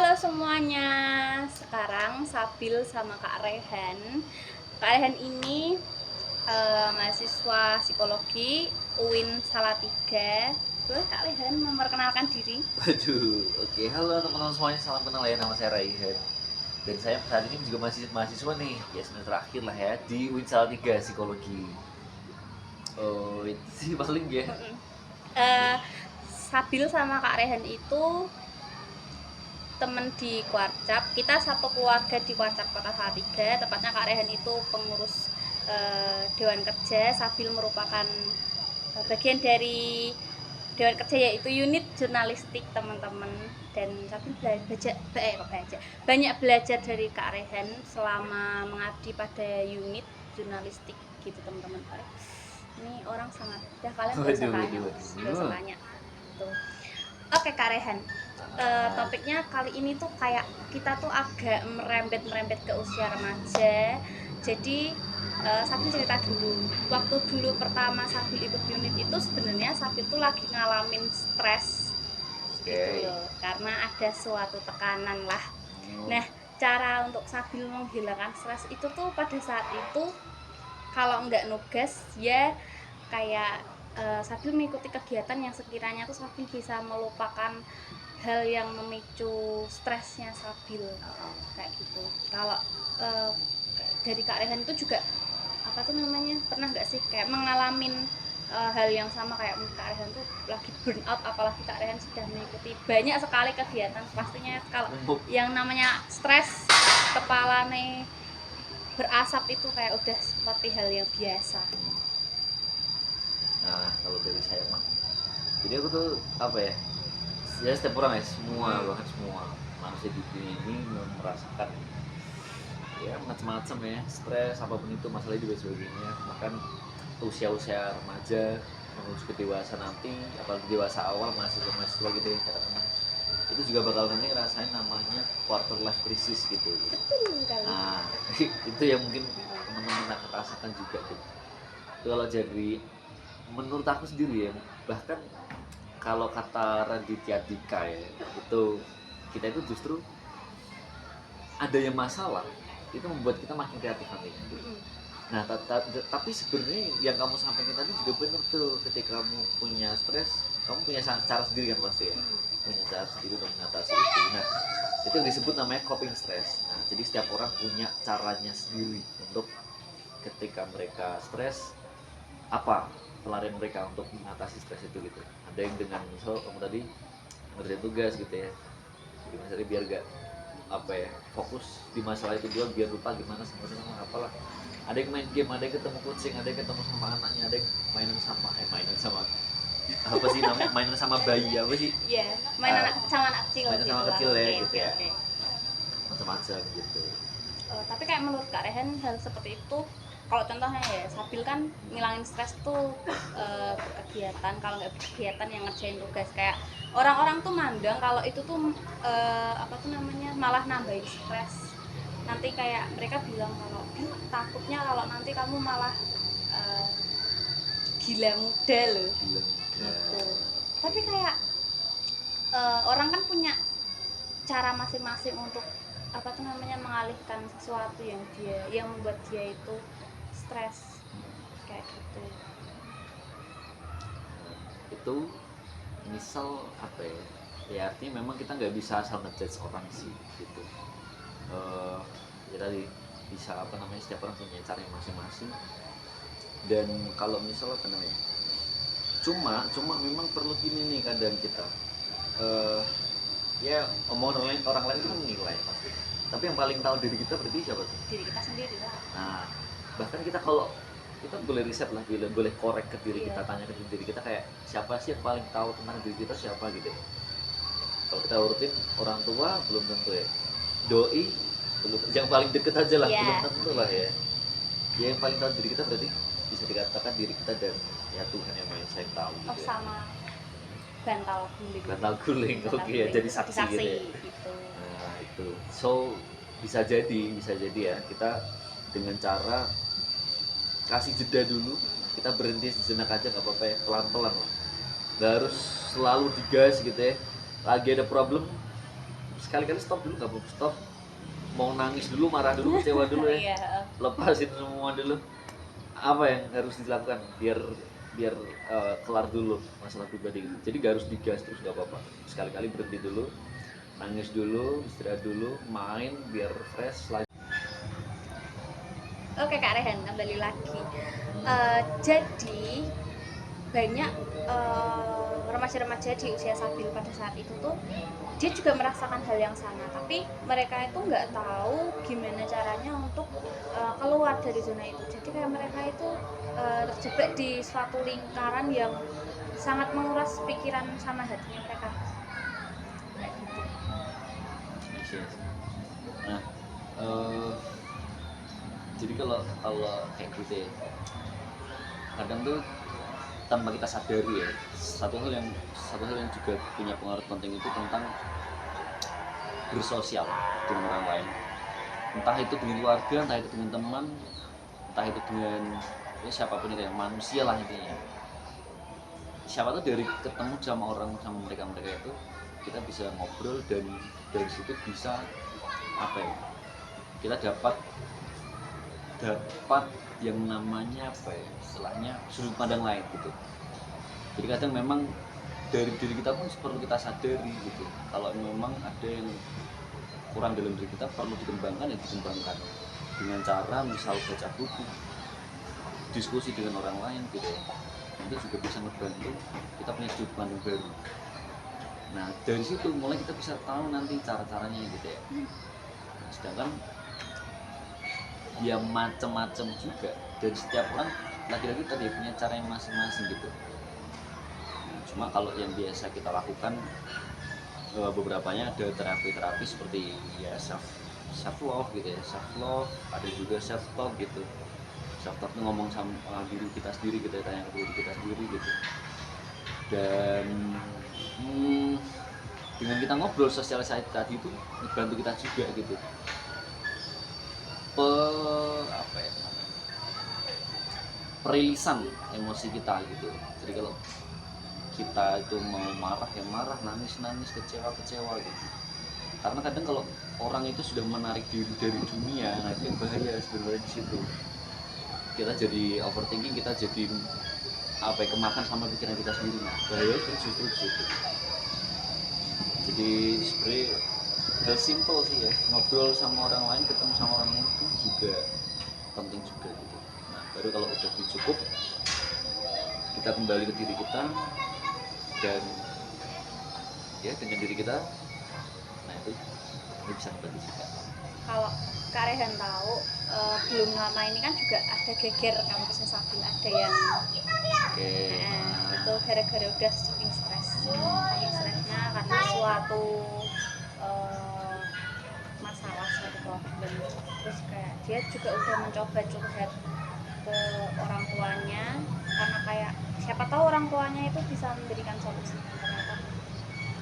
Halo semuanya, sekarang Sabil sama Kak Rehan. Kak Rehan ini mahasiswa psikologi UIN Salatiga. Boleh Kak Rehan memperkenalkan diri? Waduh, oke. Halo teman-teman semuanya, salam kenal ya. Nama saya Raihan. Dan saya saat ini juga masih mahasiswa nih, ya semester terakhir lah ya, di UIN Salatiga Psikologi. Oh, itu sih paling ya. Mm-mm. Eh, Sabil sama Kak Rehan itu temen di Kuarcap. Kita satu keluarga di Kuarcap Kota Salatiga. Tepatnya Kak Rehan itu pengurus Dewan Kerja. Sabil merupakan bagian dari Dewan Kerja, yaitu unit jurnalistik teman-teman. Dan Sabil banyak belajar dari Kak Rehan selama mengabdi pada unit jurnalistik gitu teman-teman. Ini orang sangat, ya kalian gak usah Waduh, tanya, waduh, gak usah waduh. tanya tuh. Oke Kak Rehan, topiknya kali ini tuh kayak kita tuh agak merembet ke usia remaja. Jadi Sabil cerita dulu. Waktu dulu pertama Sabil ikut unit itu sebenarnya Sabil tuh lagi ngalamin stres gitu Oke. loh. Karena ada suatu tekanan lah. Oh, Nah, cara untuk Sabil menghilangkan stres itu tuh pada saat itu kalau nggak nugas ya kayak Sabil mengikuti kegiatan yang sekiranya tuh Sabil bisa melupakan hal yang memicu stresnya Sabil kayak gitu. Kalau uh, dari Kak Rehan itu juga apa tuh namanya, pernah nggak sih kayak mengalamin hal yang sama kayak Kak Rehan tuh lagi burn out, apalagi Kak Rehan sudah mengikuti banyak sekali kegiatan, pastinya kalau numpuk. yang namanya stres kepala nih berasap itu kayak udah seperti hal yang biasa. Nah, kalau dari saya mah, jadi aku tuh apa ya? Ya setiap orang ya, semua Hmm. bahkan semua manusia di dunia ini merasakan ya macam-macam ya, stres apapun itu, masalah hidup dan sebagainya. Bahkan usia-usia remaja menuju ke dewasa nanti, apalagi dewasa awal mahasiswa gitu ya katakan, itu juga bakal nanti ngerasain namanya quarter life crisis gitu. Betul kali. Nah itu yang mungkin teman-teman akan rasakan juga tuh. Itu kalau jadi menurut aku sendiri ya, bahkan kalau kata Raditya Dika ya, itu kita itu justru ada yang masalah itu membuat kita makin kreatif nanti. Nah, tapi sebenarnya yang kamu sampaikan tadi juga benar tuh. Ketika kamu punya stres, kamu punya cara sendiri kan pasti ya. Punya cara sendiri untuk mengatasi itu. Nah, itu yang disebut namanya coping stress. Nah, jadi setiap orang punya caranya sendiri untuk ketika mereka stres, apa pelarian mereka untuk mengatasi stres itu gitu. Ada yang dengan misal kamu tadi ngerjain tugas gitu ya. Jadi misalnya biar gak apa ya fokus di masalah itu juga, biar lupa gimana sebenarnya apalah. Ada yang main game, ada yang ketemu kucing, ada yang ketemu sama anaknya, ada yang mainan sama apa sih namanya, mainan sama bayi apa sih, Iya, main anak sama anak kecil mainan gitu sama lah. kecil ya Oke, gitu oke, ya, oke. macam-macam gitu. Tapi kayak menurut Kak Rehan hal seperti itu, kalau contohnya ya Sabil kan ngilangin stres tuh berkegiatan, kalau nggak berkegiatan yang ngerjain tugas. Kayak orang-orang tuh mandang kalau itu tuh apa tuh namanya, malah nambahin stres. Nanti kayak mereka bilang kalau takutnya kalau nanti kamu malah eh, gila muda loh Gila muda. gitu. Oke. Tapi kayak orang kan punya cara masing-masing untuk apa tuh namanya, mengalihkan sesuatu yang membuat dia itu stres kayak gitu. Itu misal apa ya, ya artinya memang kita nggak bisa asal ngejudge orang sih gitu. uh, ya tadi bisa apa namanya, setiap orang punya cara masing-masing. Dan kalau misal apa namanya, cuma memang perlu gini nih kadang kita, uh, ya omongan orang lain itu kan menilai pasti, tapi yang paling tahu diri kita berarti siapa tuh? Diri kita sendiri lah. Nah, bahkan kita kalau kita boleh riset lah, boleh korek ke diri Iya. kita, tanya ke diri kita kayak siapa sih yang paling tahu tentang diri kita, siapa gitu. Kalau kita urutin, orang tua belum tentu ya, doi belum, yang paling deket aja lah belum Iya. tentu lah ya. Ya yang paling tahu diri kita berarti bisa dikatakan diri kita, dan ya Tuhan yang maha esa yang tahu Oh, gitu ya. sama bantal guling. Bantal guling, oke ya, jadi saksi gitu ya. gitu. Nah itu, so bisa jadi ya kita dengan cara kasih jeda dulu, kita berhenti sejenak aja nggak apa-apa ya, pelan-pelan lah, nggak harus selalu digas gitu ya. Lagi ada problem, sekali-kali stop dulu, nggak apa-apa stop, mau nangis dulu, marah dulu, kecewa dulu ya, Iya. lepasin semua dulu, apa yang harus dilakukan biar biar kelar dulu masalah pribadi gitu. Jadi gak harus digas terus, gak apa-apa, sekali-kali berhenti dulu, nangis dulu, istirahat dulu, main biar fresh lagi. Oke Kak Rehan, kembali lagi. Jadi banyak remaja-remaja di usia Sabil pada saat itu tuh dia juga merasakan hal yang sama, tapi mereka itu nggak tahu gimana caranya untuk keluar dari zona itu. Jadi kayak mereka itu terjebak di suatu lingkaran yang sangat menguras pikiran sama hatinya mereka. Kayak gitu. Yes, yes. Nah, jadi kalau kalau kayak gitu ya, kadang tuh tanpa kita sadari ya, satu hal yang juga punya pengaruh penting itu tentang bersosial dengan orang lain, entah itu dengan keluarga, entah itu dengan teman, entah itu dengan ya, siapapun itu, yang manusia lah intinya. Siapa tuh dari ketemu sama orang, sama mereka itu kita bisa ngobrol, dan dari situ bisa apa ya, kita dapat yang namanya apa ya, istilahnya sudut pandang lain gitu. Jadi kadang memang dari diri kita pun perlu kita sadari gitu, kalau memang ada yang kurang dalam diri kita, perlu dikembangkan, ya dikembangkan dengan cara misal baca buku, diskusi dengan orang lain gitu ya. Itu juga bisa ngebantu kita punya sudut pandang baru. Nah dari situ mulai kita bisa tahu nanti cara-caranya gitu ya. Nah, sedangkan ya macam-macam juga, dan setiap orang lagi-lagi tadi punya cara yang masing-masing gitu. Nah, cuma kalau yang biasa kita lakukan, beberapanya ada terapi seperti ya self love gitu ya, self love, ada juga self talk gitu. Self talk itu ngomong sama diri kita sendiri gitu ya, tanya ke diri kita sendiri gitu. Dan dengan kita ngobrol, sosialisasi tadi itu membantu kita juga gitu, apa ya namanya, perilisan emosi kita gitu. Jadi kalau kita itu mau marah ya marah, nangis kecewa gitu. Karena kadang kalau orang itu sudah menarik diri dari dunia, nah itu bahaya sebenarnya di situ. Kita jadi overthinking, kita jadi apa ya, kemakan sama pikiran kita sendiri. Nah bahaya itu justru di situ. Jadi sebenarnya hal simple sih ya, ngobrol sama orang lain, ketemu sama orang lain itu juga penting juga gitu. Nah baru kalau udah cukup, kita kembali ke diri kita, dan ya dengan diri kita, nah itu bisa membantu juga. Kalau Kak Rehan tahu, belum lama ini kan juga ada geger kampusnya Sabil, ada yang Oke. itu gara-gara udah saking stresnya karena suatu masalah, suatu problem. Terus kayak dia juga udah mencoba curhat ke orang tuanya, karena kayak siapa tahu orang tuanya itu bisa memberikan solusi. Ternyata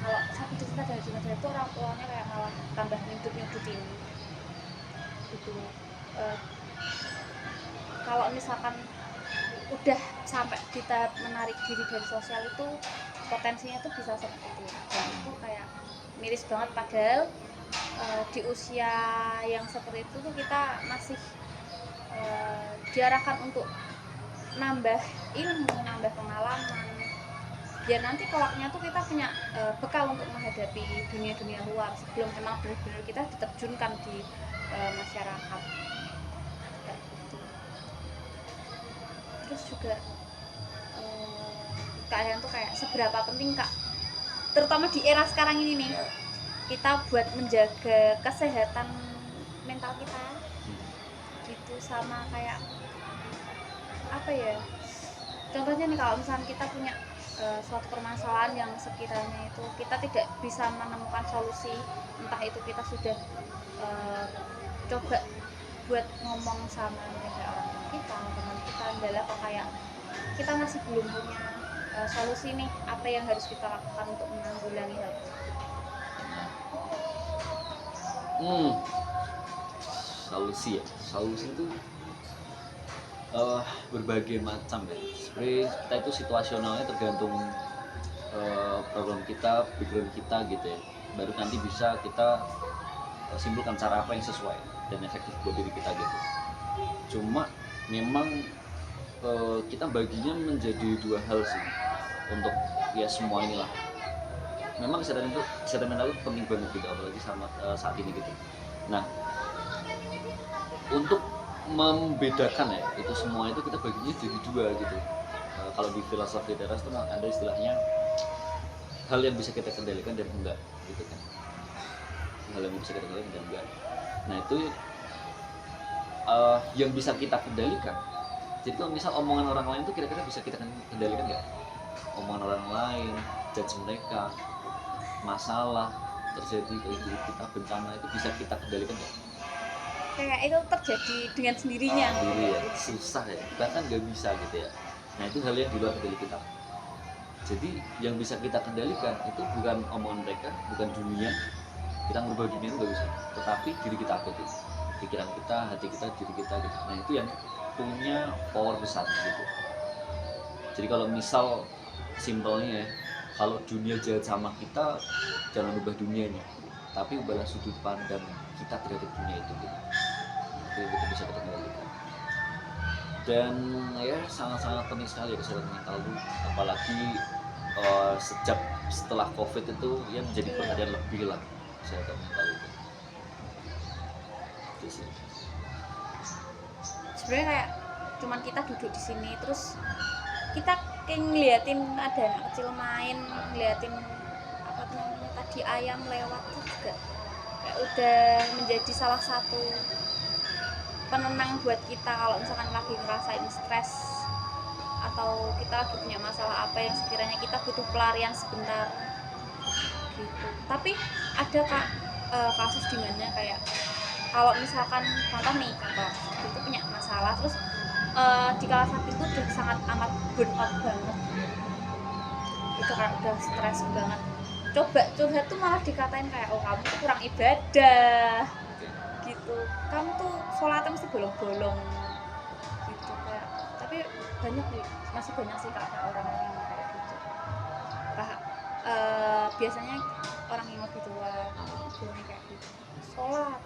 kalau Sabil cerita dari itu orang tuanya kayak malah tambah nyudut-nyudutin itu. Kalau misalkan udah sampai kita menarik diri dari sosial itu, potensinya tuh bisa seperti itu. Dan itu kayak miris banget, padahal di usia yang seperti itu tuh kita masih diarahkan untuk nambah ilmu, nambah pengalaman, biar nanti kelaknya tuh kita punya bekal untuk menghadapi dunia luar sebelum memang benar-benar kita diterjunkan di masyarakat. Terus juga kalian tuh kayak seberapa penting Kak, terutama di era sekarang ini nih, kita buat menjaga kesehatan mental kita gitu. Sama kayak apa ya, contohnya nih, kalau misalnya kita punya suatu permasalahan yang sekiranya itu kita tidak bisa menemukan solusi, entah itu kita sudah coba buat ngomong sama misalnya orang tua kita, teman kita, adalah kok kayak kita masih belum punya solusi nih, apa yang harus kita lakukan untuk menanggulangi hal itu. Solusi itu berbagai macam ya. Sebenarnya kita itu situasionalnya tergantung problem kita, background kita gitu ya. baru nanti bisa kita simpulkan cara apa yang sesuai dan efektif buat diri kita gitu. Cuma memang kita baginya menjadi dua hal sih untuk ya semua inilah. Memang kesadaran mental itu penting banget gitu, apalagi sama saat ini gitu. Nah, untuk membedakan ya itu semua itu kita baginya jadi dua gitu. Kalau di filosofi teras itu ada istilahnya hal yang bisa kita kendalikan dan enggak gitu kan. Hal yang bisa kita kendalikan dan enggak. Nah itu yang bisa kita kendalikan. Jadi kalau misal omongan orang lain itu kira-kira bisa kita kendalikan nggak? Omongan orang lain, judge mereka, masalah terjadi kayak diri kita, bencana itu bisa kita kendalikan nggak? Kayak itu terjadi dengan sendirinya. Sendiri ya, susah ya, bahkan nggak bisa gitu ya. Nah itu hal yang di luar kendali kita. Jadi yang bisa kita kendalikan itu bukan omongan mereka, bukan dunia. Kita merubah dunia itu nggak bisa, tetapi diri kita apa itu? Pikiran kita, hati kita, diri kita gitu. Nah itu yang punya power besar gitu. Jadi kalau misal simpelnya ya, kalau dunia jahat sama kita, jangan ubah dunianya, tapi ubahlah sudut pandang kita terhadap dunia itu gitu. Itu yang kita bisa kita kendalikan. Dan ya sangat-sangat penting sekali kesehatan mental itu, apalagi sejak setelah COVID itu ya menjadi perhatian lebih lah kesehatan mental itu. Itu sih. Sebenarnya kayak cuman kita duduk di sini terus kita kayak ngeliatin ada anak kecil main, ngeliatin apa namanya tadi ayam lewat tuh juga kayak udah menjadi salah satu penenang buat kita kalau misalkan lagi ngerasain stres atau kita lagi punya masalah apa yang sekiranya kita butuh pelarian sebentar gitu. Tapi ada kasus dimana kayak kalau misalkan contoh itu punya masalah terus di kala saat itu udah sangat amat burn out banget, itu kan udah stres banget, coba curhat tuh malah dikatain kayak oh kamu tuh kurang ibadah gitu, kamu tuh sholatnya mesti bolong-bolong gitu kayak. Tapi banyak nih, masih banyak sih kayak orang-orang yang kayak gitu. Biasanya orang yang lebih tua bilangnya kayak gitu, sholat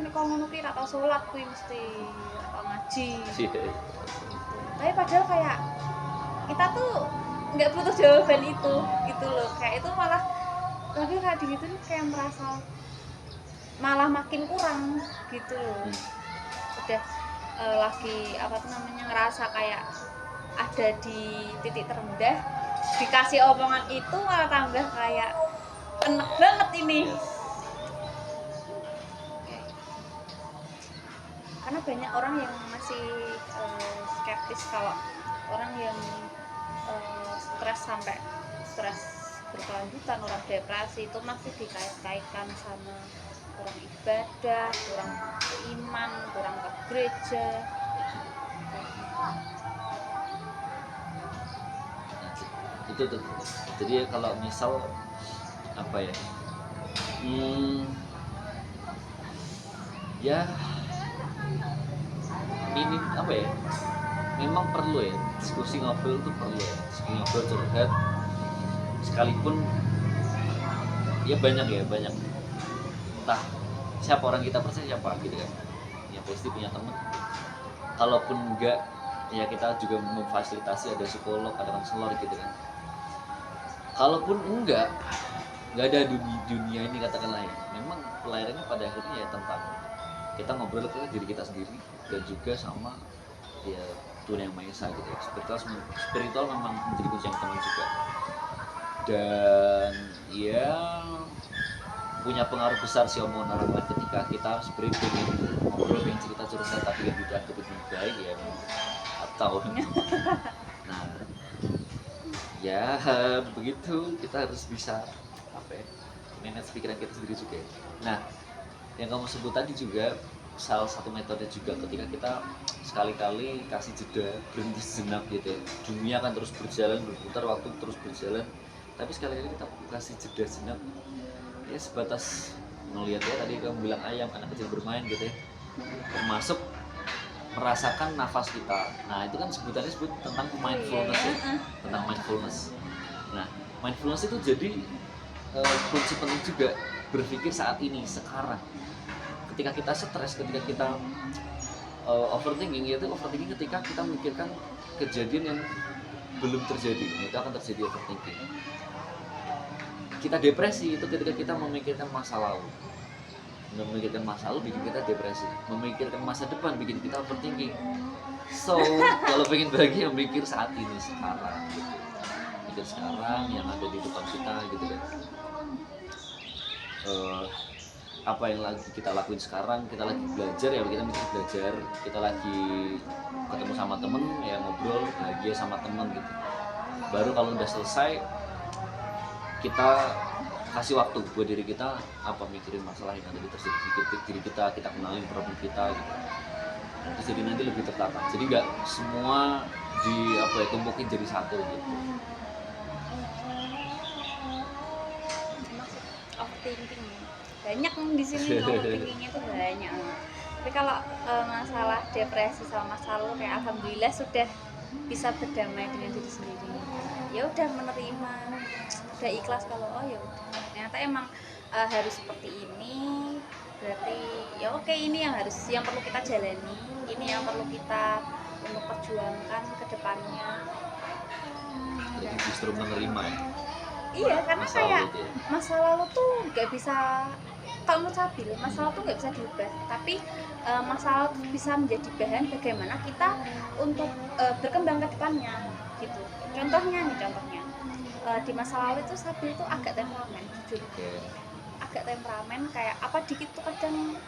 ini kalau ngono ki ra tau sholat kuwi mesti atau ngaji gitu. Tapi padahal kayak kita tuh nggak butuh jawaban itu gitu loh, kayak itu malah tapi kayak gitu kayak merasa malah makin kurang gitu loh. Udah lagi apa tuh namanya ngerasa kayak ada di titik terendah, dikasih omongan itu malah tambah kayak enak banget ini. Karena banyak orang yang masih skeptis kalau orang yang stres sampai stres berkelanjutan, orang depresi itu masih dikait-kaitkan sama kurang ibadah, kurang iman, kurang ke gereja. Itu tuh. Jadi kalau misal apa ya, ya ini apa ya, memang perlu ya diskusi ngobrol itu perlu ya, diskusi ngobrol curhat sekalipun ya banyak entah siapa orang kita percaya siapa gitu kan ya, pasti punya teman. Kalaupun enggak ya kita juga memfasilitasi ada psikolog, ada konselor gitu kan. Kalaupun enggak ada di dunia ini katakanlah ya, memang pelayarannya pada akhirnya ya tentang kita ngobrol ke diri kita sendiri dan juga sama ya Tuhan Yang Maha Esa gitu ya. Spiritual memang menjadi kunci yang penting juga, dan ya punya pengaruh besar sih omongan orang lain ketika kita sebenarnya pengen ngobrol, pengen cerita curhat tapi yang tidak lebih baik ya atau nah ya begitu, kita harus bisa apa ya, manage pikiran kita sendiri juga. Nah yang kamu sebut tadi juga salah satu metode juga ketika kita sekali-kali kasih jeda, berhenti sejenak gitu ya. Dunia kan terus berjalan, berputar, waktu terus berjalan, tapi sekali-kali kita kasih jeda sejenak ya, sebatas ngelihat ya tadi kamu bilang ayam, anak kecil bermain gitu ya, termasuk merasakan nafas kita. Nah itu kan sebutannya sebut tentang mindfulness ya, tentang mindfulness. Nah mindfulness itu jadi kunci penting juga berpikir saat ini sekarang. Ketika kita stres, ketika kita overthinking, yaitu overthinking ketika kita memikirkan kejadian yang belum terjadi, itu akan terjadi overthinking. Kita depresi itu ketika kita memikirkan masa lalu. Memikirkan masa lalu bikin kita depresi, memikirkan masa depan bikin kita overthinking. So kalau pengen bahagia mikir saat ini sekarang gitu. Mikir sekarang yang ada di depan kita gitu kan. Apa yang lagi kita lakuin sekarang, kita lagi belajar ya kita mikir belajar, kita lagi ketemu sama temen ya ngobrol bahagia sama temen gitu. Baru kalau udah selesai kita kasih waktu buat diri kita apa mikirin masalah yang ada di diri kita kenalin problem kita gitu. Terus jadi nanti lebih tertata, jadi nggak semua tumpukin jadi satu gitu. Overthinking banyak di sini, overthinkingnya tuh banyak. Tapi kalau masalah depresi sama masalah kayak alhamdulillah sudah bisa berdamai dengan diri sendiri. Ya udah menerima, udah ikhlas kalau oh ya udah ternyata emang harus seperti ini, berarti ya oke, ini yang perlu kita jalani, ini yang perlu kita untuk perjuangkan ke depannya. Jadi justru menerima ya. Iya, karena Masa kayak lalu itu ya. masa lalu tuh nggak bisa, kalau menurut Sabil, masa lalu tuh nggak bisa diubah, tapi masa lalu tuh bisa menjadi bahan bagaimana kita untuk berkembang ke depannya gitu. Contohnya di masa lalu itu Sabil tuh agak temperamen, jujur. Agak temperamen, kayak apa dikit tuh kadang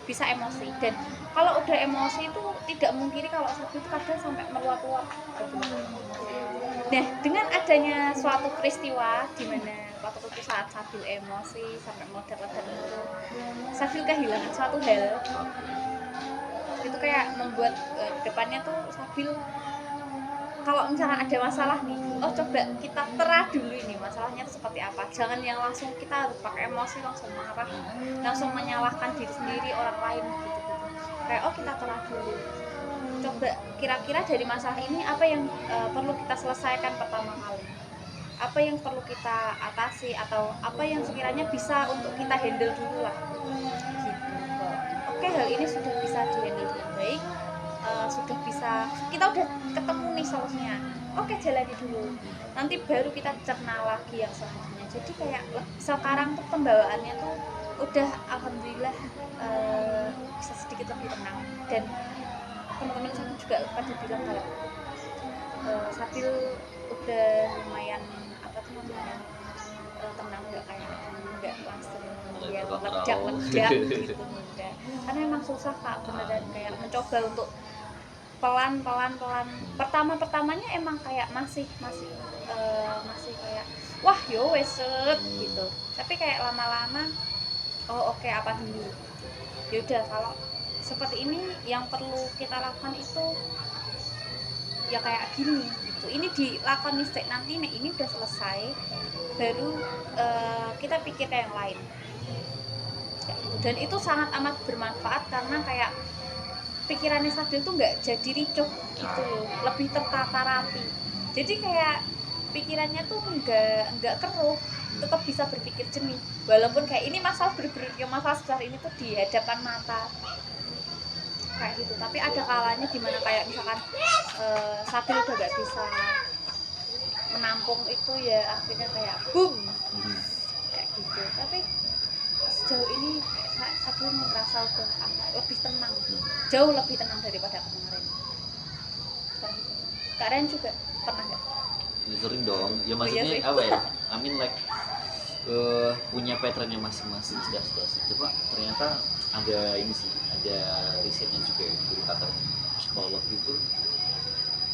bisa emosi, dan kalau udah emosi itu tidak mungkiri kalau Sabil itu kadang sampai meluap-luap gitu. Nah, dengan adanya suatu peristiwa di mana waktu itu saat Sabil emosi sampai meledak-ledak itu, Sabil kehilangan suatu hal. Itu kayak membuat depannya tuh Sabil kalau misalnya ada masalah nih, oh coba kita terah dulu ini masalahnya itu seperti apa. Jangan yang langsung kita harus pakai emosi, langsung marah, langsung menyalahkan diri sendiri, orang lain gitu. Kayak oh kita terah dulu. Coba kira-kira dari masalah ini apa yang perlu kita selesaikan pertama kali, apa yang perlu kita atasi, atau apa yang sekiranya bisa untuk kita handle dulu lah gitu. Oke, hal ini sudah bisa dihandle dengan baik, sudah bisa, kita udah ketemu nih solusinya, oke jalani dulu, nanti baru kita cerna lagi yang selanjutnya. Jadi kayak sekarang tuh pembawaannya tuh udah alhamdulillah bisa sedikit lebih tenang, dan teman-teman saya juga pada bilang kalau Sabil udah lumayan tenang, nggak kayak nggak langsung dia meledak gitu enggak. Karena emang susah Kak, beneran kayak mencoba untuk pelan. Pertamanya emang kayak masih kayak wah yo weset gitu, tapi kayak lama-lama oh oke, apa dulu yaudah, kalau seperti ini yang perlu kita lakukan itu ya kayak gini gitu, ini dilakukan mistake, nanti nih ini udah selesai baru kita pikir kayak yang lain kayak gitu. Dan itu sangat amat bermanfaat karena kayak pikirannya Sabil tuh nggak jadi ricuh gitu loh, lebih tertata rapi, jadi kayak pikirannya tuh nggak keruh, tetap bisa berpikir jernih walaupun kayak ini masalah masalah sebesar ini tuh di hadapan mata kayak gitu. Tapi ada kalanya dimana kayak misalkan Sabil udah gak bisa menampung itu, ya akhirnya kayak boom kayak gitu. Tapi sejauh ini Sabil merasa udah lebih tenang, jauh lebih tenang daripada kemarin kayak gitu. Kalian juga pernah gak? Ya, sering dong ya, maksudnya apa ya, I mean like punya patternnya masing-masing setiap situasi. Coba ternyata ada ini sih, ada risetnya juga ya, dari pakar psikolog itu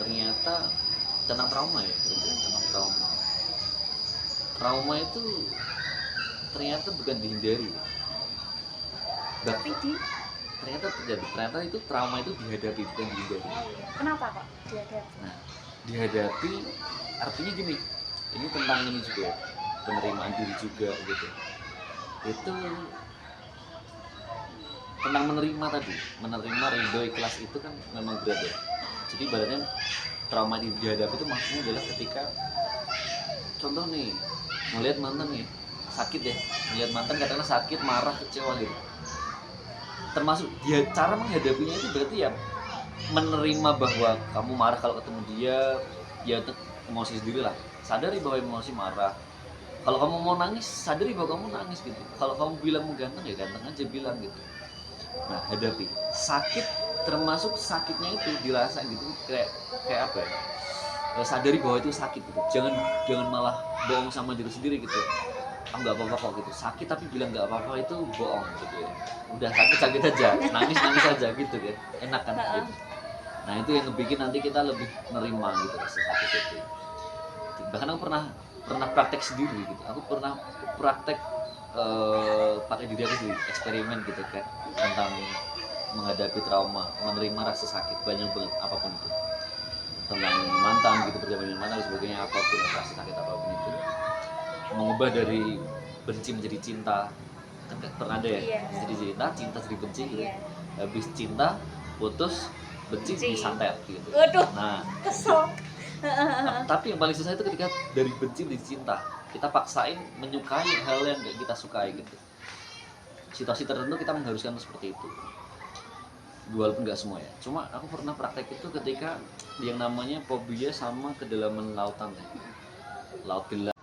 ternyata tentang trauma ya, tentang trauma itu ternyata bukan dihindari, Tapi ternyata terjadi, ternyata itu trauma itu dihadapi bukan dihindari. Kenapa kok dihadapi? Nah, dihadapi artinya gini, ini tentang ini juga, penerimaan diri juga gitu. Itu tentang menerima tadi, menerima, ridho, ikhlas itu kan memang berat ya. Jadi ibaratnya trauma dihadapi itu maksudnya adalah ketika contoh nih melihat mantan ya sakit ya, melihat mantan katakanlah sakit, marah, kecewa gitu, termasuk dia cara menghadapinya itu berarti ya menerima bahwa kamu marah kalau ketemu dia, ya itu emosi sendiri lah, sadari bahwa emosi marah. Kalau kamu mau nangis, sadari bahwa kamu nangis gitu. Kalau kamu bilang mau ganteng, ya ganteng aja bilang gitu. Nah, hadapi sakit, termasuk sakitnya itu dirasa gitu, kayak kayak apa ya? Sadari bahwa itu sakit gitu. Jangan malah bohong sama diri sendiri gitu. Ah, nggak apa-apa kok gitu. Sakit tapi bilang nggak apa-apa itu bohong gitu ya. Udah sakit aja, nangis aja gitu kan. Enak kan gitu. Nah, itu yang ngebikin nanti kita lebih nerima gitu rasa sakit itu. Bahkan aku pernah praktek sendiri gitu. Aku pernah praktek pakai diri aku sendiri, eksperimen gitu kan, tentang menghadapi trauma, menerima rasa sakit banyak banget apapun itu, tentang mantan gitu, perjalanan dengan mantan dan sebagainya, apapun rasa sakit apapun itu, mengubah dari benci menjadi cinta. Kan pernah ada ya, Iya. jadi cinta jadi benci gitu. Iya. Habis cinta putus, benci disantet gitu. Waduh, Nah, kesel. tapi yang paling susah itu ketika dari benci menjadi cinta, kita paksain menyukai hal yang gak kita sukai gitu. Situasi tertentu kita mengharuskan seperti itu, walaupun nggak semua ya. Cuma aku pernah praktek itu ketika yang namanya fobia sama kedalaman lautan ya. Laut gelap.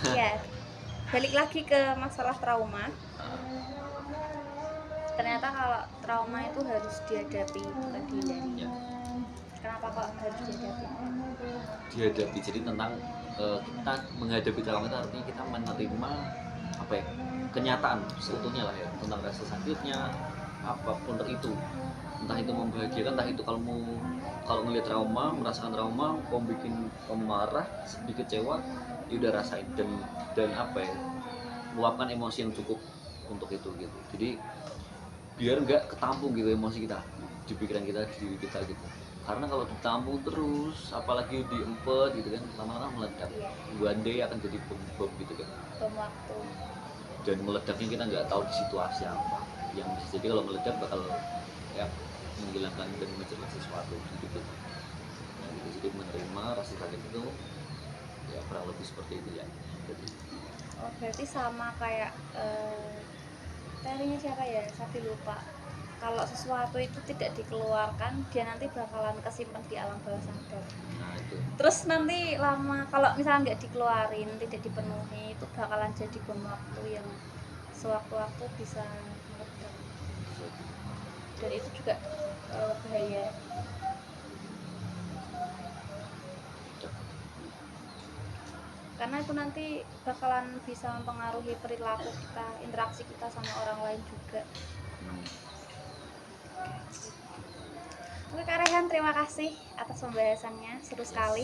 Iya, balik lagi ke masalah trauma. Ternyata kalau trauma itu harus dihadapi, bukan dihindari. Ya, Kenapa kok harus dihadapi? dihadapi. Jadi tentang kita menghadapi trauma itu artinya kita menerima apa ya, kenyataan seutuhnya lah ya, tentang rasa sakitnya apapun itu, entah itu membahagiakan, entah itu kalau ngelihat trauma, merasakan trauma, kamu bikin kamu marah, sedih, kecewa, ya udah rasain, dan apa ya, luapkan emosi yang cukup untuk itu gitu. Jadi biar nggak ketampung gitu emosi kita di pikiran kita, di diri kita gitu. Karena kalau ditampung terus, apalagi diempet gitu kan, lama-lama meledak. One day akan jadi bom gitu kan. Bom waktu. Dan meledaknya kita nggak tahu di situasi apa. Yang bisa jadi kalau meledak bakal ya menghilangkan dan menceritakan sesuatu gitu. Nah, gitu. Jadi menerima rasa sakit itu ya kurang lebih seperti itu ya. Jadi, Oh, berarti sama kayak teorinya siapa ya? Saya lupa. Kalau sesuatu itu tidak dikeluarkan, dia nanti bakalan kesimpan di alam bawah sadar. nah itu. Terus nanti lama, kalau misalnya nggak dikeluarin, tidak dipenuhi, itu bakalan jadi bom waktu yang sewaktu-waktu bisa meledak. Dan itu juga bahaya. Karena itu nanti bakalan bisa mempengaruhi perilaku kita, interaksi kita sama orang lain juga. Oke Kak Rehan, terima kasih atas pembahasannya, seru sekali.